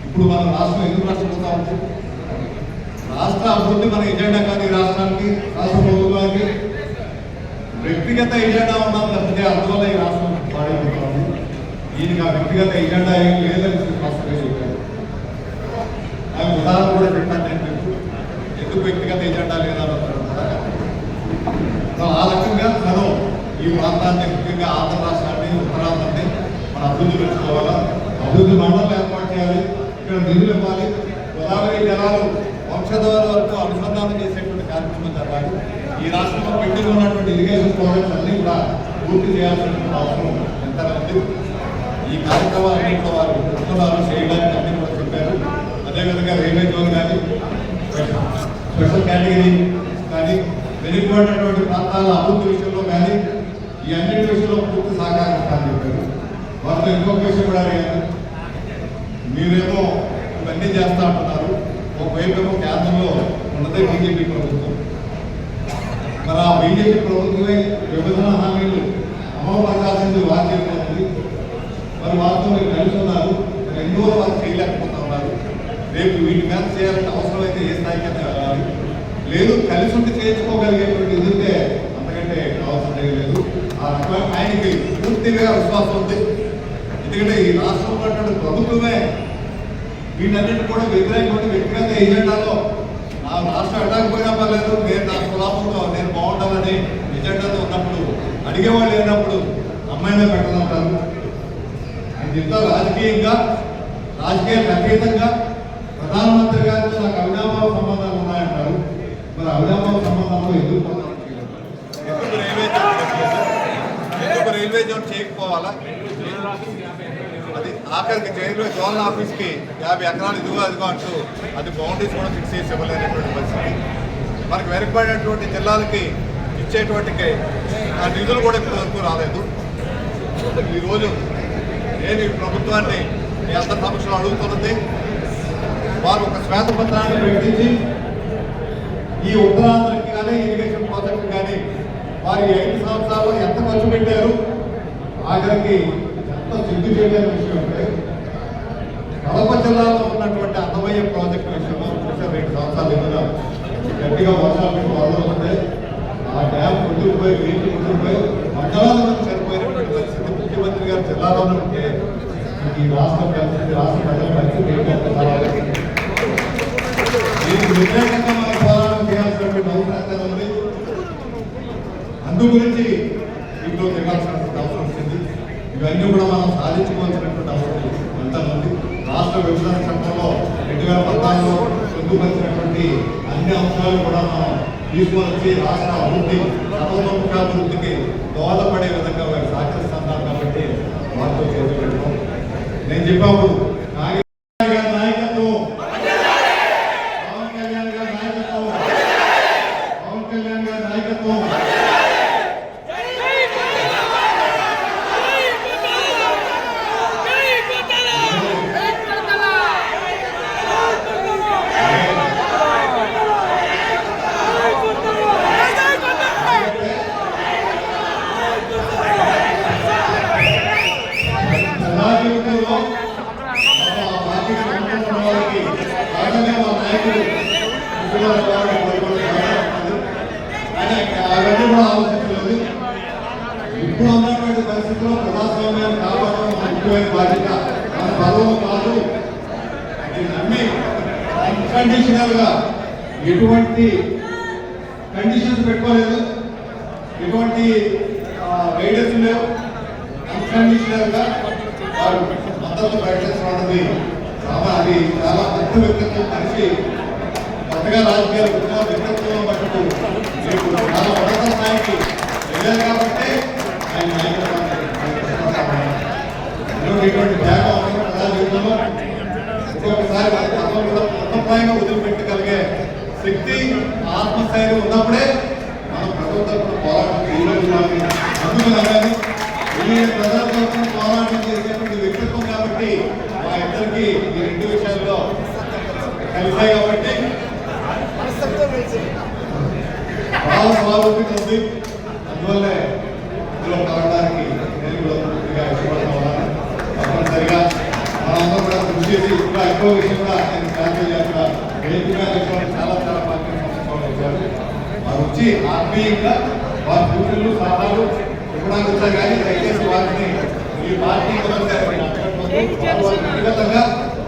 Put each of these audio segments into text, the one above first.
ఇప్పుడు మన రాష్ట్రం ఎందుకు నష్టపోతా ఉంది? రాష్ట్ర అభివృద్ధి మన ఎజెండా కాదు. ఈ రాష్ట్రానికి, రాష్ట్ర ప్రభుత్వానికి వ్యక్తిగత ఎజెండా ఉన్నాం తప్పితే అందువల్ల ఈ రాష్ట్రం పాడైపోతా ఉంది. ఈయనకి ఆ వ్యక్తిగత ఎజెండా ఏం లేదని స్పష్టంగా చెప్పారు. అవి ఉదాహరణ కూడా చెప్పాను నేను. ఎందుకు వ్యక్తిగత ఎజెండా లేదని ఆ రకంగా మనం ఈ ప్రాంతాన్ని, ముఖ్యంగా ఆంధ్ర రాష్ట్రాన్ని, ఉత్తరాంధ్రాన్ని మన అభివృద్ధి పెంచుకోవాలా, అభివృద్ధి మండలం ఏర్పాటు చేయాలి, ఇక్కడ నిధులు ఇవ్వాలి, గోదావరి జలాలు వంశధార వరకు అనుసంధానం చేసేటువంటి కార్యక్రమం జరగాలి. ఈ రాష్ట్రంలో పెండింగ్ ఉన్నటువంటి ఇరిగేషన్ ప్రాజెక్ట్స్ అన్ని కూడా పూర్తి చేయాల్సినటువంటి అవసరం ఎంతగా ఉంది. ఈ కార్యక్రమాలన్నీ కూడా వారు పెట్టుకున్నారు, చేయడానికి అన్ని కూడా చెప్పారు. అదేవిధంగా రైల్వే జోన్ కానీ, స్పెషల్ కేటగిరీ కానీ, వెనుకబడినటువంటి ప్రాంతాల అభివృద్ధి విషయంలో కానీ ఈ అన్నింటి విషయంలో పూర్తి సహకారం ఇస్తారని చెప్పారు. వారితో ఇంకొక విషయం కూడా అడిగారు. మీరేమో ఇవన్నీ చేస్తా అంటున్నారు, ఒకవైపు ఏమో కేంద్రంలో ఉన్నదే బీజేపీ ప్రభుత్వం. మరి ఆ బీజేపీ ప్రభుత్వమే విభజన హామీలు అమలు పరచాల్సింది వారి చేతిలో ఉంది. మరి వారితో మీరు కలిసి ఉన్నారు, మరి ఎన్నో వారు చేయలేకపోతా ఉన్నారు. రేపు వీటి మీద చేయాలంటే అవసరమైతే ఏ స్థాయికి వెళ్ళాలి, లేదు కలిసి ఉండి చేయించుకోగలిగేటువంటి ఇదితే అంతకంటే కావాల్సిందే లేదు. ఆ రకమైన ఆయనకి పూర్తిగా విశ్వాసం ఉంది. ఎందుకంటే ఈ రాష్ట్రంలో ఉన్నటువంటి ప్రభుత్వమే వీటన్నిటి కూడా వ్యతిరేకమైన వ్యక్తిగత ఎజెండాలో నా రాష్ట్రం ఎడకపోయినా పర్లేదు, నేను నా కులాపంలో నేను బాగుండాలని ఎజెండాతో ఉన్నప్పుడు అడిగేవాళ్ళు లేనప్పుడు అమ్మాయినే పెట్టదంటారు. దీంతో రాజకీయంగా, రాజకీయాలకు అతీతంగా ప్రధానమంత్రి గారితో నాకు అవినాభావ సంబంధాలు ఉన్నాయంటారు. మరి అవినాభావ సంబంధాలు ఎందుకు రైల్వే జోన్ చేయకపోవాలా? అది ఆఖరికి రైల్వే జోనల్ ఆఫీస్కి 50 ఎకరాలు ఇదిగో అదిగో అంటూ అది బౌండరీస్ కూడా ఫిక్స్ చేసి ఇవ్వలేనటువంటి పరిస్థితి. మనకు వెనుకబడినటువంటి జిల్లాలకి ఇచ్చేటువంటి ఆ నిధులు కూడా ఇప్పటి వరకు రాలేదు. ఈరోజు నేను ఈ ప్రభుత్వాన్ని మీ అందరి సమక్షంలో అడుగుతున్నది, వారు ఒక శ్వేతపత్రాన్ని ప్రకటించి ఈ ఉత్తరాంధ్రకి కానీ, ఇరిగేషన్ ప్రాజెక్టు కానీ వారి 5 సంవత్సరాల్లో ఎంత ఖర్చు పెట్టారు, ఆఖరికి ఎంత సిద్ధి చేయలేని విషయం అంటే కడప జిల్లాలో ఉన్నటువంటి అన్నమయ్య ప్రాజెక్టు విషయంలో 2 సంవత్సరాలు ఎదురు గట్టిగా వర్షాలు వరదలు ఉంటాయి. ఆ డ్యామ్ ముట్టుకుపోయి, నీటి ముట్టుకుపోయి మండలాల మంది చనిపోయినటువంటి పరిస్థితి. ముఖ్యమంత్రి గారు జిల్లాలోనే ఉంటే ఈ రాష్ట్ర పరిస్థితి, రాష్ట్ర ప్రజల పరిస్థితి దీనికి వ్యతిరేకంగా మనం పోరాటం చేయాల్సినటువంటి అవసరం ఉంది. అందు గురించి ఇంట్లో తిరగాల్సినటువంటి అవసరం వచ్చింది. ఇవన్నీ కూడా మనం సాధించుకోవాల్సినటువంటి అవసరం ఎంత ఉంది. రాష్ట్ర విభజన చట్టంలో 2014లో పొందుపరిచినటువంటి అన్ని అంశాలు కూడా మనం తీసుకొని వచ్చి రాష్ట్ర అభివృద్ధి, సర్వతోముఖాభివృద్ధికి దోహదపడే విధంగా వారు సహకరిస్తున్నారు. కాబట్టి వారితో చేసి పెట్టడం నేను చెప్పాము. అవన్నీ కూడా ఆలోచించలేదు. ఇప్పుడు ఉన్నటువంటి పరిస్థితుల్లో ప్రజాస్వామ్యాన్ని కాపాడడం ముఖ్యమైన బాధ్యత. మన పదవులు కాదు. ఇది నమ్మి అన్కండిషనల్ గా ఎటువంటి కండిషన్స్ పెట్టుకోలేదు, ఎటువంటి గైడెన్స్ లేవు. అన్కండిషనల్ గా వారు మద్దతు ప్రకటించడం అది చాలా పెద్ద వ్యక్తిత్వం. మనిషి కొత్తగా రాజకీయాలు వ్యక్తిత్వం బట్టు చాలా ఉన్నత స్థాయికి వెళ్ళారు. కాబట్టి ఆయన ఇటువంటి త్యాగం ప్రజా జీవితంలో ఇంకొకసారి వారి తత్వం కూడా పూర్ణప్రాయంగా వదిలిపెట్టగలిగే శక్తి, ఆత్మస్థైర్యం ఉన్నప్పుడే మనం ప్రభుత్వం పోరాటం చేయగలుగుతామని అందుకున్నామని ప్రజల కోసం పోరాటం చేసేటువంటి వ్యక్తిత్వం. కాబట్టి మా ఇద్దరికి ఈ 2 విషయాల్లో కలిసాయి. కాబట్టి చాలా స్వాభావికంగా ఉంది. అందువల్లే ఇందులో కలగడానికి నేను కూడా పూర్తిగా ఇష్టపడతా ఉన్నాను. తప్పనిసరిగా వచ్చేసి ఇంకా ఎక్కువ విషయం కూడా నేను క్లారిఫై చేస్తున్నా. వేదికగా చెప్పడం చాలా చాలా పార్టీ వచ్చారు. వారు వచ్చి ఆత్మీయంగా వారి సూచనలు సలహాలు ఇవ్వడానికి వచ్చారు. కానీ దయచేసి వారిని ఈ పార్టీ వ్యక్తిగతంగా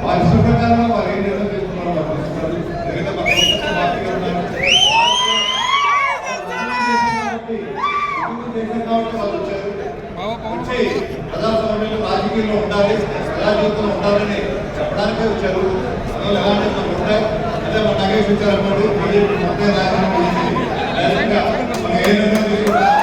వారి ఇష్ట ప్రకారంగా వారు ఏం నిర్ణయం తీసుకున్నారో వారు తీసుకున్నారు. ఎందుకంటే మా ప్రభుత్వ పార్టీగా ఉన్నారు కాబట్టి వాళ్ళు వచ్చారు. వచ్చి ప్రజాస్వామ్యంలో రాజకీయంలో ఉండాలి, ప్రజాజీవితంలో ఉండాలని చెప్పడానికే వచ్చారు. అందులో ఎలాంటి ఉంటాయి అదే మన నాగేష్ వచ్చారు అన్నాడు. బీజేపీ మొత్తం నాయకులు మనం ఏ నిర్ణయం తీసుకుంటాం